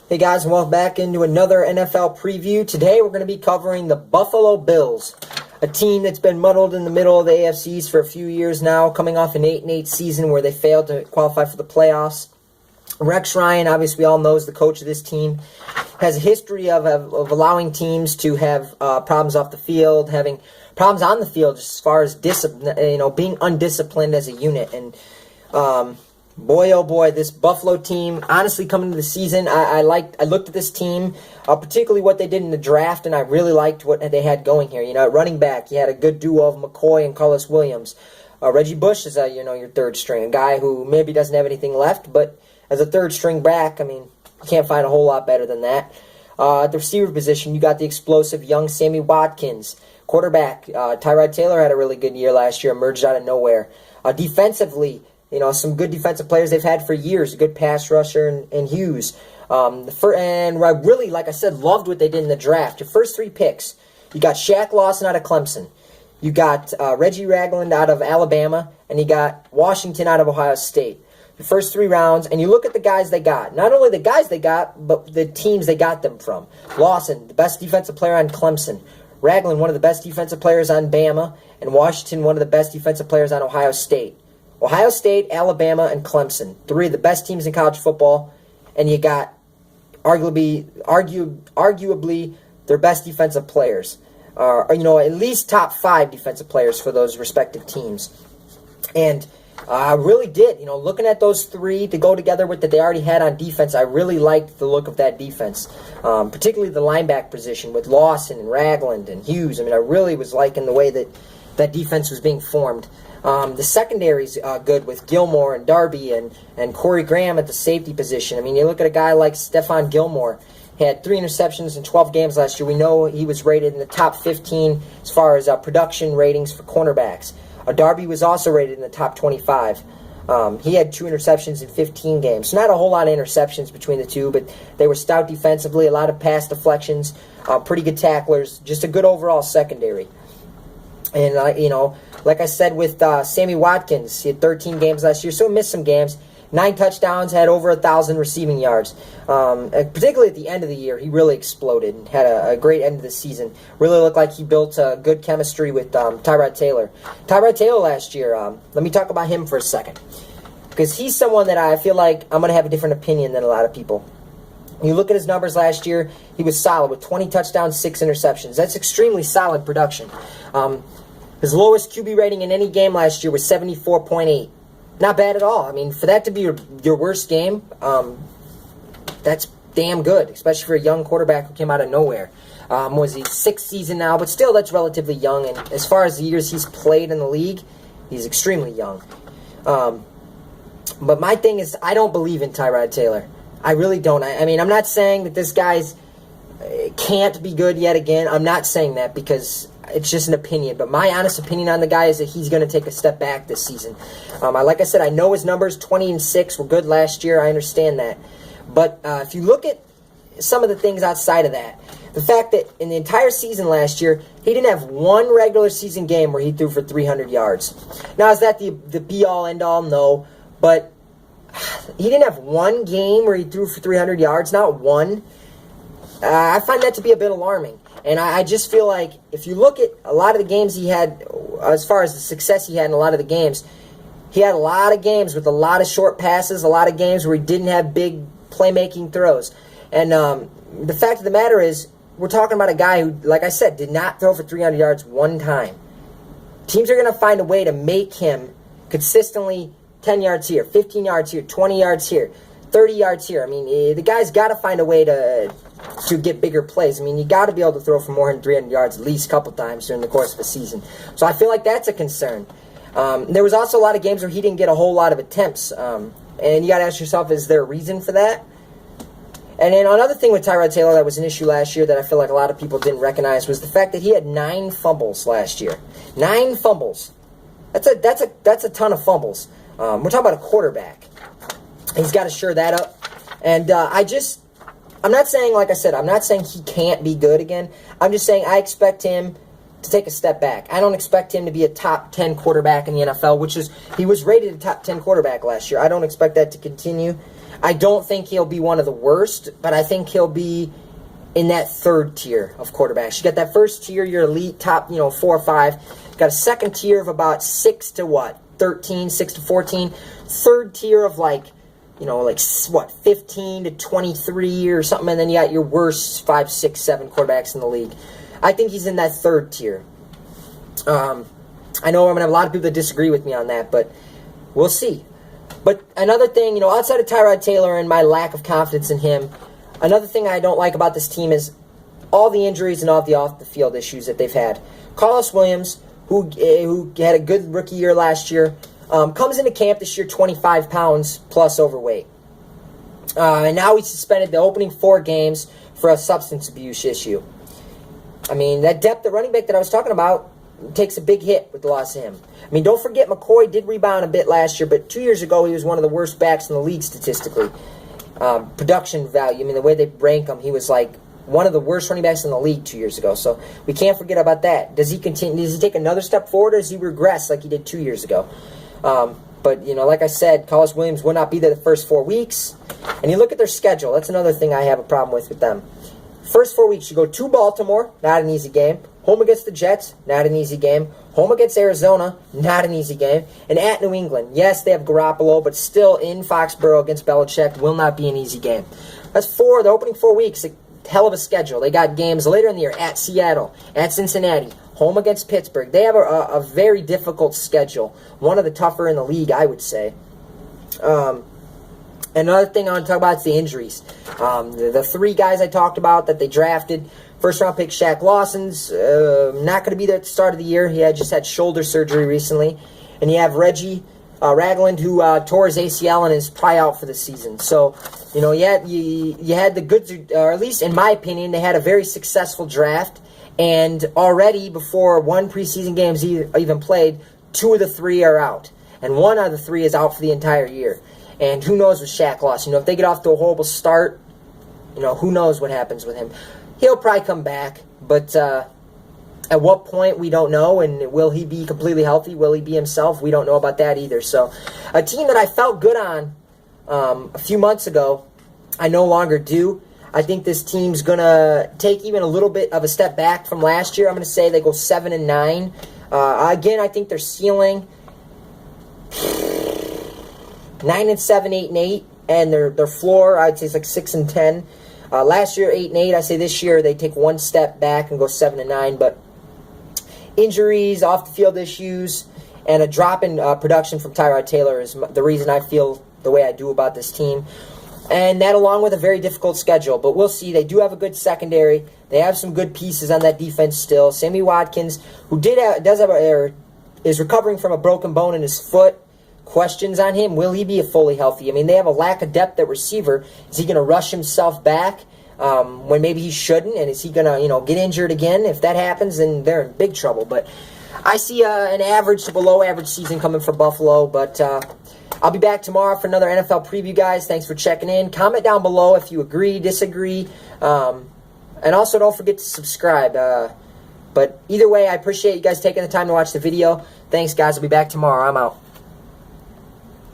Hey guys, and welcome back into another NFL preview. Today we're going to be covering the Buffalo Bills, a team that's been muddled in the middle of the AFCs for a few years now, coming off an 8-8 season where they failed to qualify for the playoffs. Rex Ryan, obviously we all know, is the coach of this team, has a history of allowing teams to have problems off the field, having problems on the field just as far as discipline, being undisciplined as a unit. And boy, oh boy, this Buffalo team, honestly, coming into the season, I looked at this team, particularly what they did in the draft, and I really liked what they had going here. At running back, you had a good duo of McCoy and Carlos Williams. Reggie Bush is, your third string, a guy who maybe doesn't have anything left, but as a third string back, you can't find a whole lot better than that. At the receiver position, you got the explosive young Sammy Watkins. Quarterback, Tyrod Taylor had a really good year last year, emerged out of nowhere. Defensively, some good defensive players they've had for years. A good pass rusher and Hughes. And I really, like I said, loved what they did in the draft. Your first three picks, you got Shaq Lawson out of Clemson. You got Reggie Ragland out of Alabama. And you got Washington out of Ohio State. The first 3 rounds, and you look at the guys they got. Not only the guys they got, but the teams they got them from. Lawson, the best defensive player on Clemson. Ragland, one of the best defensive players on Bama. And Washington, one of the best defensive players on Ohio State. Ohio State, Alabama, and Clemson, 3 of the best teams in college football, and you got arguably their best defensive players, at least top 5 defensive players for those respective teams. And I really did, looking at those 3 to go together with that they already had on defense, I really liked the look of that defense, particularly the linebacker position with Lawson and Ragland and Hughes. I really was liking the way that defense was being formed. The secondary's good with Gilmore and Darby and Corey Graham at the safety position. You look at a guy like Stephon Gilmore. He had 3 interceptions in 12 games last year. We know he was rated in the top 15 as far as production ratings for cornerbacks. Darby was also rated in the top 25. He had 2 interceptions in 15 games. So not a whole lot of interceptions between the two, but they were stout defensively, a lot of pass deflections, pretty good tacklers, just a good overall secondary. And, like I said with Sammy Watkins, he had 13 games last year, so he missed some games. 9 touchdowns, had over 1,000 receiving yards. Particularly at the end of the year, he really exploded and had a great end of the season. Really looked like he built good chemistry with Tyrod Taylor. Tyrod Taylor last year, let me talk about him for a second. Because he's someone that I feel like I'm going to have a different opinion than a lot of people. You look at his numbers last year, he was solid with 20 touchdowns, 6 interceptions. That's extremely solid production. His lowest QB rating in any game last year was 74.8. Not bad at all. For that to be your worst game, that's damn good, especially for a young quarterback who came out of nowhere. Was he 6th season now, but still that's relatively young. And as far as the years he's played in the league, he's extremely young. But my thing is, I don't believe in Tyrod Taylor. I really don't. I'm not saying that this guy's can't be good yet again. I'm not saying that because it's just an opinion. But my honest opinion on the guy is that he's going to take a step back this season. Like I said, I know his numbers, 20-6, were good last year. I understand that. But if you look at some of the things outside of that, the fact that in the entire season last year, he didn't have one regular season game where he threw for 300 yards. Now, is that the be-all, end-all? No. But he didn't have one game where he threw for 300 yards, not one. I find that to be a bit alarming. And I just feel like if you look at a lot of the games he had, as far as the success he had in a lot of the games, he had a lot of games with a lot of short passes, a lot of games where he didn't have big playmaking throws. And the fact of the matter is, we're talking about a guy who, like I said, did not throw for 300 yards one time. Teams are going to find a way to make him consistently 10 yards here, 15 yards here, 20 yards here, 30 yards here. The guy's got to find a way to get bigger plays. You got to be able to throw for more than 300 yards at least a couple times during the course of a season. So I feel like that's a concern. There was also a lot of games where he didn't get a whole lot of attempts. And you got to ask yourself, is there a reason for that? And then another thing with Tyrod Taylor that was an issue last year that I feel like a lot of people didn't recognize was the fact that he had 9 fumbles last year. 9 fumbles. That's a ton of fumbles. We're talking about a quarterback. He's got to shore that up. And I'm not saying, like I said, I'm not saying he can't be good again. I'm just saying I expect him to take a step back. I don't expect him to be a top 10 quarterback in the NFL, he was rated a top 10 quarterback last year. I don't expect that to continue. I don't think he'll be one of the worst, but I think he'll be in that third tier of quarterbacks. You got that first tier, your elite top, 4 or 5. You got a second tier of about 6 to 13, 6 to 14. Third tier of 15 to 23 or something, and then you got your worst 5, 6, 7 quarterbacks in the league. I think he's in that third tier. I know I'm going to have a lot of people that disagree with me on that, but we'll see. But another thing, outside of Tyrod Taylor and my lack of confidence in him, another thing I don't like about this team is all the injuries and all the off-the-field issues that they've had. Carlos Williams, who had a good rookie year last year, comes into camp this year 25 pounds plus overweight. And now he's suspended the opening 4 games for a substance abuse issue. I mean, that depth at running back that I was talking about takes a big hit with the loss of him. I mean, don't forget McCoy did rebound a bit last year, but 2 years ago he was one of the worst backs in the league statistically. Production value, I mean, the way they rank him, he was like one of the worst running backs in the league 2 years ago. So we can't forget about that. Does he continue? Does he take another step forward, or does he regress like he did 2 years ago? But, like I said, Carlos Williams will not be there the first 4 weeks. And you look at their schedule. That's another thing I have a problem with them. First 4 weeks, you go to Baltimore, not an easy game. Home against the Jets, not an easy game. Home against Arizona, not an easy game. And at New England, yes, they have Garoppolo, but still in Foxborough against Belichick will not be an easy game. That's the opening 4 weeks, a hell of a schedule. They got games later in the year at Seattle, at Cincinnati, home against Pittsburgh. They have a very difficult schedule, one of the tougher in the league, I would say. Another thing I want to talk about is the injuries. The 3 guys I talked about that they drafted, first-round pick Shaq Lawson's not going to be there at the start of the year. He just had shoulder surgery recently. And you have Reggie Ragland, who tore his ACL and is probably out for the season. So, you had the goods, or at least in my opinion, they had a very successful draft. And already, before 1 preseason game is even played, 2 of the 3 are out. And 1 out of the 3 is out for the entire year. And who knows with Shaq Lawson? If they get off to a horrible start, who knows what happens with him. He'll probably come back, but at what point, we don't know. And will he be completely healthy? Will he be himself? We don't know about that either. So a team that I felt good on a few months ago, I no longer do. I think this team's going to take even a little bit of a step back from last year. I'm going to say they go 7-9. Again, I think their ceiling 9-7, 8-8, and their floor, I'd say, is like 6-10. Last year, 8-8. I say this year they take 1 step back and go 7-9. But injuries, off the field issues, and a drop in production from Tyrod Taylor is the reason I feel the way I do about this team. And that, along with a very difficult schedule. But we'll see. They do have a good secondary. They have some good pieces on that defense still. Sammy Watkins, who is recovering from a broken bone in his foot. Questions on him. Will he be fully healthy? I mean, they have a lack of depth at receiver. Is he going to rush himself back when maybe he shouldn't? And is he going to, get injured again? If that happens, then they're in big trouble. But I see an average to below average season coming for Buffalo. But I'll be back tomorrow for another NFL preview, guys. Thanks for checking in. Comment down below if you agree, disagree. And also don't forget to subscribe. But either way, I appreciate you guys taking the time to watch the video. Thanks, guys. I'll be back tomorrow. I'm out.